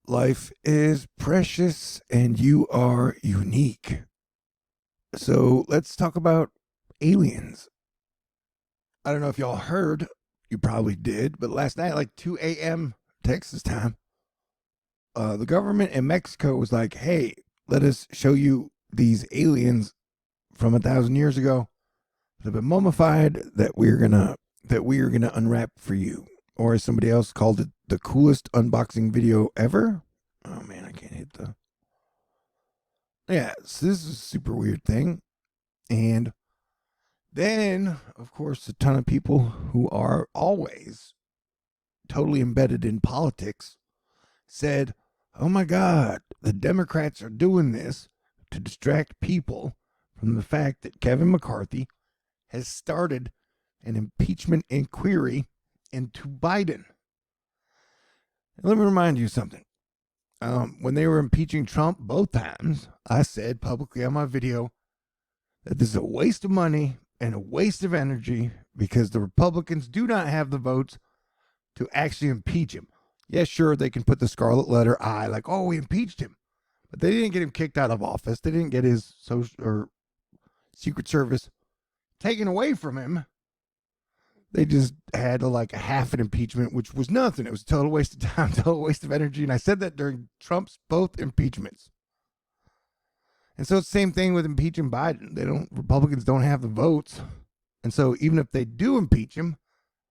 Life is precious and you are unique. So let's talk about aliens. I don't know if y'all heard, you probably did, but last night, like 2 a.m. Texas time, the government in Mexico was like, hey, let us show you these aliens from 1,000 years ago that have been mummified that we're gonna unwrap for you. Or as somebody else called it, the coolest unboxing video ever. Oh man, I can't hit the. Yeah, so this is a super weird thing. And then, of course, a ton of people who are always totally embedded in politics said, oh my God, the Democrats are doing this to distract people from the fact that Kevin McCarthy has started an impeachment inquiry into Biden. And let me remind you something. When they were impeaching Trump both times, I said publicly on my video that this is a waste of money and a waste of energy because the Republicans do not have the votes to actually impeach him. Yes, sure, they can put the scarlet letter I, like, oh, we impeached him. But they didn't get him kicked out of office. They didn't get his social or Secret Service taken away from him. They just had like a half an impeachment, which was nothing. It was a total waste of time, total waste of energy. And I said that during Trump's both impeachments. And so it's the same thing with impeaching Biden. Republicans don't have the votes. And so even if they do impeach him,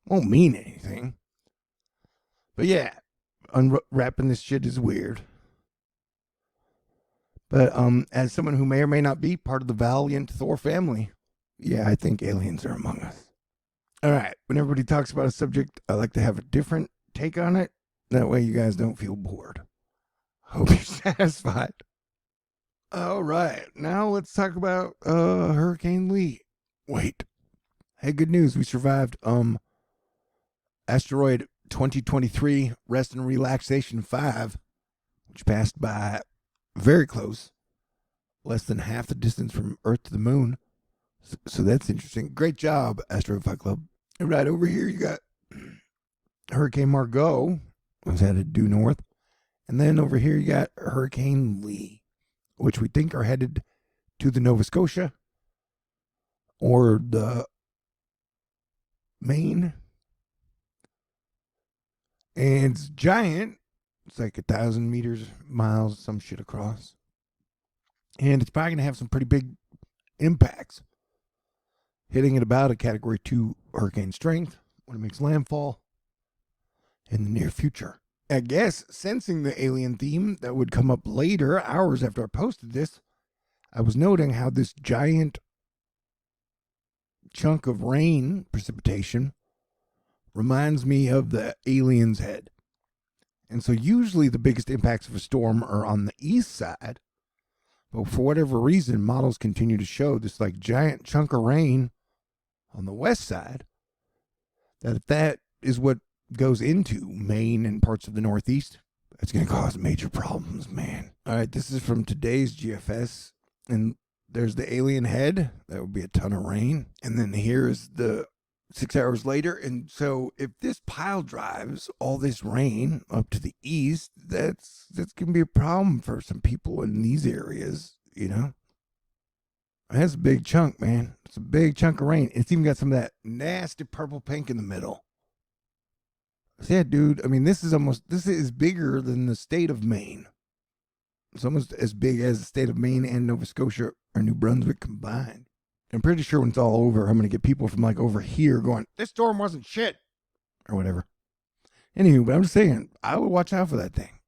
it won't mean anything. But yeah, unwrapping this shit is weird. But as someone who may or may not be part of the valiant Thor family, yeah, I think aliens are among us. All right, when everybody talks about a subject, I like to have a different take on it. That way you guys don't feel bored. Hope you're satisfied. All right, now let's talk about Hurricane Lee. Wait. Hey, good news. We survived Asteroid 2023 Rest and Relaxation 5, which passed by very close, less than half the distance from Earth to the moon. So that's interesting. Great job, Asteroid Fight Club. Right over here, you got Hurricane Margot, was headed due north. And then over here, you got Hurricane Lee, which we think are headed to the Nova Scotia or the Maine. And it's giant. It's like 1,000 meters, miles, some shit across. And it's probably going to have some pretty big impacts, hitting at about a Category 2 hurricane strength when it makes landfall in the near future. I guess, sensing the alien theme that would come up later, hours after I posted this, I was noting how this giant chunk of rain precipitation reminds me of the alien's head. And so usually the biggest impacts of a storm are on the east side. But for whatever reason, models continue to show this like giant chunk of rain on the west side. That if that is what goes into Maine and parts of the Northeast, that's going to cause major problems, man. All right, this is from today's GFS. And there's the alien head. That would be a ton of rain. And then here's the 6 hours later. And so if this pile drives all this rain up to the east, that's going to be a problem for some people in these areas, you know? That's a big chunk, man. It's a big chunk of rain. It's even got some of that nasty purple pink in the middle. So yeah, dude, I mean, this is bigger than the state of Maine. It's almost as big as the state of Maine and Nova Scotia or New Brunswick combined. I'm pretty sure when it's all over, I'm going to get people from like over here going, this storm wasn't shit, or whatever. Anywho, but I'm just saying, I would watch out for that thing.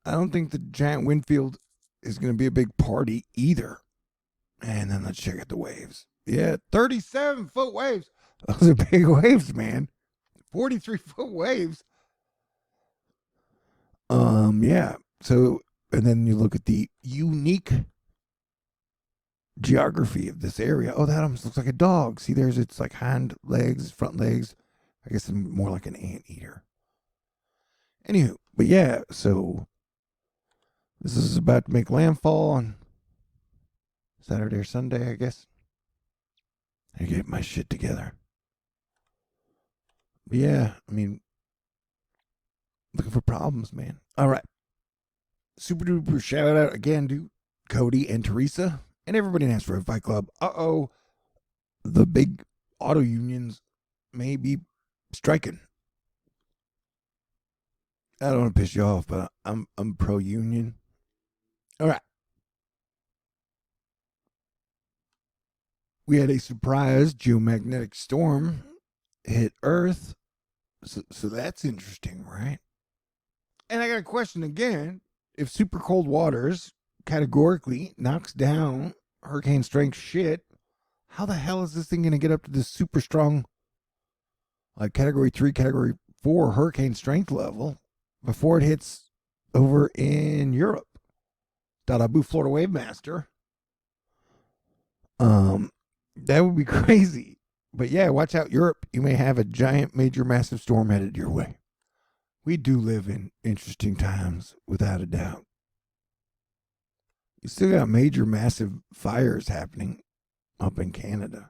I don't think the giant wind field is going to be a big party either. And then let's check out the waves. Yeah, 37-foot waves. Those are big waves, man. 43-foot waves. Yeah. So, and then you look at the unique geography of this area. Oh, that almost looks like a dog. See, there's its like hind legs, front legs. I guess it's more like an anteater. Anywho, but yeah, so this is about to make landfall on Saturday or Sunday, I guess. I get my shit together. But yeah, I mean, looking for problems, man. All right. Super duper shout out again to Cody and Teresa and everybody in Asteroid Fight Club. The big auto unions may be striking. I don't want to piss you off, but I'm pro union. All right. We had a surprise geomagnetic storm hit Earth. So that's interesting, right? And I got a question again. If super cold waters categorically knocks down hurricane strength shit, how the hell is this thing going to get up to this super strong, like category 3, category 4 hurricane strength level before it hits over in Europe? Dadabu Florida Wave Master. That would be crazy. But yeah, watch out, Europe. You may have a giant, major, massive storm headed your way. We do live in interesting times, without a doubt. You still got major, massive fires happening up in Canada.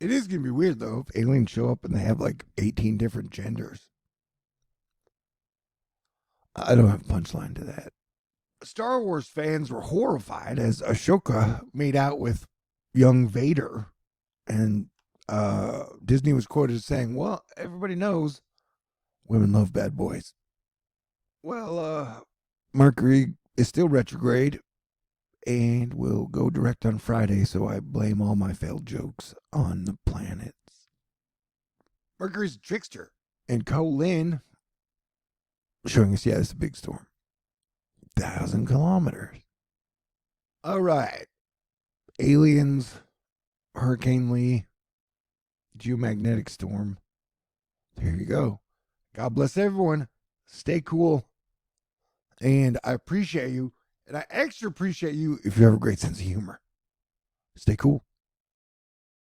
It is going to be weird, though, if aliens show up and they have like 18 different genders. I don't have a punchline to that. Star Wars fans were horrified as Ashoka made out with young Vader. And Disney was quoted as saying, well, everybody knows women love bad boys. Well, Mercury is still retrograde and will go direct on Friday, so I blame all my failed jokes on the planets. Mercury's a trickster. And Colin showing us, yeah, it's a big storm. 1,000 kilometers. All right. Aliens, Hurricane Lee, geomagnetic storm. There you go. God bless everyone. Stay cool. And I appreciate you. And I extra appreciate you if you have a great sense of humor. Stay cool.